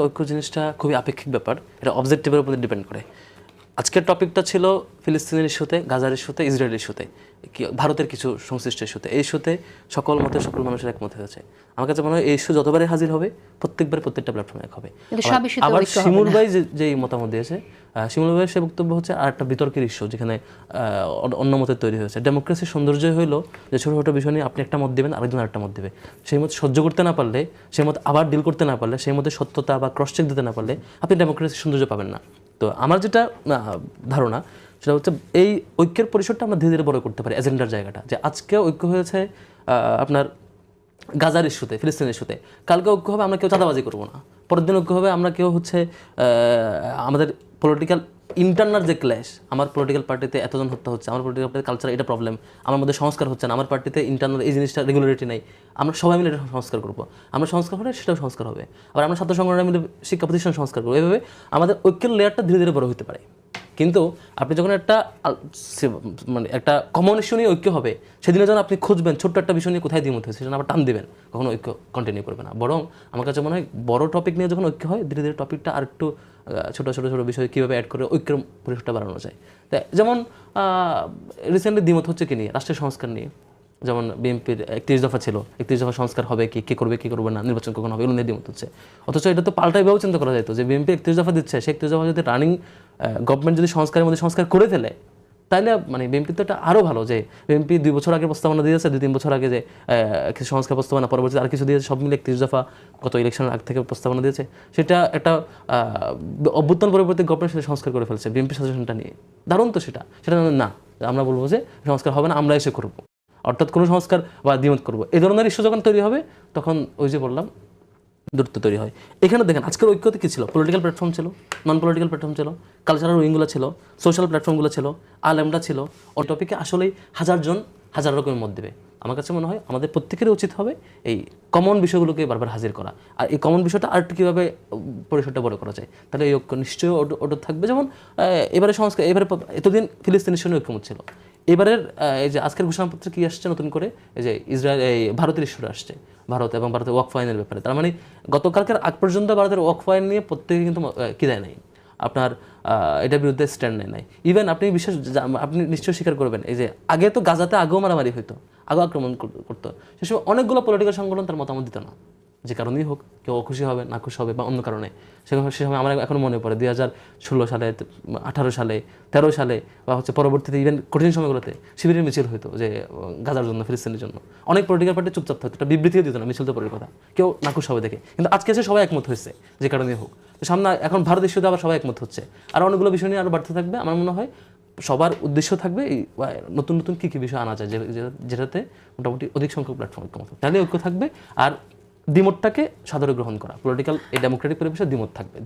ঐক্য জিনিসটা খুবই আপেক্ষিক ব্যাপার, এটা অবজেক্টিভের উপর ডিপেন্ড করে। আজকের টপিকটা ছিল ফিলিস্তিনের ইস্যুতে, গাজার ইস্যুতে, ইসরায়েলের ইস্যুতে, ভারতের কিছু সংশ্লিষ্ট ইস্যুতে। এই ইস্যুতে সকল মতে সকল মানুষের একমত হয়েছে। আমার কাছে মনে হয় এই ইস্যু যতবারই হাজির হবে প্রত্যেকবার প্রত্যেকটা প্ল্যাটফর্মে এক হবে। আবার শিমুল ভাই যে মতামত দিয়েছে, শিমুল ভাইয়ের সে বক্তব্য হচ্ছে আর একটা বিতর্কের ইস্যু, যেখানে অন্য মতের তৈরি হয়েছে। ডেমোক্রেসির সৌন্দর্য হইলো যে ছোটো ছোটো বিষয় নিয়ে আপনি একটা মত দেবেন, আরেকজন আরেকটা মত দেবে। সেই মত সহ্য করতে না পারলে, সেই মত আবার ডিল করতে না পারলে, সেই মতে সত্যতা বা ক্রস চেক দিতে না পারলে আপনি ডেমোক্রেসির সৌন্দর্য পাবেন না। তো আমার যেটা ধারণা সেটা হচ্ছে এই ঐক্যের পরিসরটা আমরা ধীরে ধীরে বড় করতে পারি। এজেন্ডার জায়গাটা যে আজকে ঐক্য হয়েছে আপনার গাজার ইস্যুতে, ফিলিস্তিনের ইস্যুতে, কালকে ঐক্য হবে আমরা কেউ চাঁদাবাজি করবো না, পরের দিন ঐক্য হবে আমরা কেউ হচ্ছে আমাদের পলিটিক্যাল ইন্টারনাল যে ক্ল্যাশ, আমার পলিটিক্যাল পার্টিতে এতজন হত্যা হচ্ছে, আমার পলিটিক্যাল পার্টির কালচার এটা প্রবলেম, আমার মধ্যে সংস্কার হচ্ছে না, আমার পার্টিতে ইন্টারনাল এই জিনিসটা রেগুলারিটি নেই, আমরা সবাই মিলে এটা সংস্কার করবো। আমরা সংস্কার হলে সেটাও সংস্কার হবে। আবার আমরা ছাত্র সংগঠন মিলে শিক্ষা প্রতিষ্ঠান সংস্কার করবো। এভাবে আমাদের ঐক্যের লেয়ারটা ধীরে ধীরে বড় হতে পারে। কিন্তু আপনি যখন মানে একটা কমন ইস্যু নিয়ে ঐক্য হবে, সেদিনে যখন আপনি খুঁজবেন ছোট্ট একটা বিষয় নিয়ে কোথায় দ্বিমত হয়েছে, সেটা আবার টান দেবেন, কখনো ঐক্য কন্টিনিউ করবে না। বরং আমার কাছে মনে হয় বড় টপিক নিয়ে যখন ঐক্য হয়, ধীরে ধীরে টপিকটা আর একটু ছোটো ছোটো ছোটো বিষয় কীভাবে অ্যাড করে ঐক্যের পরিসরটা বাড়ানো যায়। তাই যেমন রিসেন্টলি দ্বিমত হচ্ছে কি নিয়ে, রাষ্ট্রের সংস্কার নিয়ে। যেমন বিএনপির 31 দফা ছিল, 31 দফা সংস্কার হবে কি, কে করবে কি করবে না, নির্বাচন কখন হবে, এগুলো নিয়ে দ্বিমত হচ্ছে। অথচ এটা তো পাল্টা এভাবেও চিন্তা করা যেত যে বিএনপি 31 দফা দিচ্ছে, সেই 31 দফা যদি রানিং গভর্নমেন্ট যদি সংস্কারের মধ্যে সংস্কার করে ফেলে, তাইলে মানে বিএনপি তো এটা আরও ভালো। যে বিএনপি 2 বছর আগে প্রস্তাবনা দিয়েছে, 2-3 বছর আগে যে কিছু সংস্কার প্রস্তাবনা, পরবর্তীতে আর কিছু দিয়েছে, সব মিলে 31 দফা গত ইলেকশনের আগ থেকে প্রস্তাবনা দিয়েছে। সেটা একটা অভ্যুত্থান পরবর্তী গভর্নমেন্ট সেটা সংস্কার করে ফেলছে বিএনপি সাজেশনটা নিয়ে। দারুণ তো সেটা না, আমরা বলবো যে সংস্কার হবে না, আমরা এসে করবো, অর্থাৎ কোনো সংস্কার বা দ্বিমত করবো। এই ধরনের ইস্যু যখন তৈরি হবে তখন ওই যে বললাম দূরত্ব তৈরি হয়। এখানে দেখেন আজকের ঐক্যতে কী ছিল, পলিটিক্যাল প্ল্যাটফর্ম ছিল, নন পলিটিক্যাল প্ল্যাটফর্ম ছিল, কালচারাল উইংগুলো ছিল, সোশ্যাল প্ল্যাটফর্মগুলো ছিল, আলেমরা ছিল। ওই টপিকে আসলেই হাজার রকমের মত দেবে। আমার কাছে মনে হয় আমাদের প্রত্যেকেরই উচিত হবে এই কমন বিষয়গুলোকে বারবার হাজির করা। আর এই কমন বিষয়টা আর একটু কীভাবে পরিসরটা বড় করা যায়, তাহলে এই ঐক্য নিশ্চয়ই অটুট থাকবে। যেমন এবারে সংস্কার, এবারে এতদিন ফিলিস্তিনের সঙ্গে ঐক্যমত ছিল, এবারের এই যে আজকের ঘোষণাপত্রে কী আসছে নতুন করে, এই যে এই ভারতের ইস্যুটা আসছে, ভারত এবং ভারতের ওয়াকফ আইনের ব্যাপারে। তার মানে গতকালকের আগ পর্যন্ত ভারতের ওয়াকফ আইন নিয়ে প্রত্যেকে কিন্তু কী দেয় নাই, আপনার এটার বিরুদ্ধে স্ট্যান্ড নেয় নাই। ইভেন আপনি আপনি নিশ্চয়ই স্বীকার করবেন, এই যে আগে তো গাজাতে আগেও মারামারি হতো, আগেও আক্রমণ করতো, সে সময় অনেকগুলো পলিটিক্যাল সংগঠন তার মতামত দিত না, যে কারণেই হোক, কেউ অখুশি হবে, না খুশি হবে বা অন্য কারণে। সে সময় আমার এখন মনে পড়ে 2016 সালে, 18 সালে, 13 সালে বা হচ্ছে পরবর্তীতে ইভেন কঠিন সময়গুলোতে শিবিরের মিছিল হতো যে গাজার জন্য, ফিলিস্তিনের জন্য। অনেক পলিটিক্যাল পার্টি চুপচাপ থাকতো, একটা বিবৃতিও দিত না মিছিল তো পরের কথা, কেউ নাকুশ হবে দেখে। কিন্তু আজকে এসে সবাই একমত হয়েছে, যে কারণেই হোক। তো সামনে এখন ভারত ইস্যুতে আবার সবাই একমত হচ্ছে, আর অনেকগুলো বিষয় নিয়ে আরও বাড়তে থাকবে। আমার মনে হয় সবার উদ্দেশ্য থাকবে এই নতুন নতুন কী কী বিষয় আনা যায়, যেটাতে মোটামুটি অধিক সংখ্যক প্ল্যাটফর্ম ঐক্যমত, তাহলে ঐক্য থাকবে। আর দ্বিমতটাকে সাদরে গ্রহণ করা, পলিটিক্যাল এই ডেমোক্রেটিক পরিবেশে দ্বিমত থাকবে।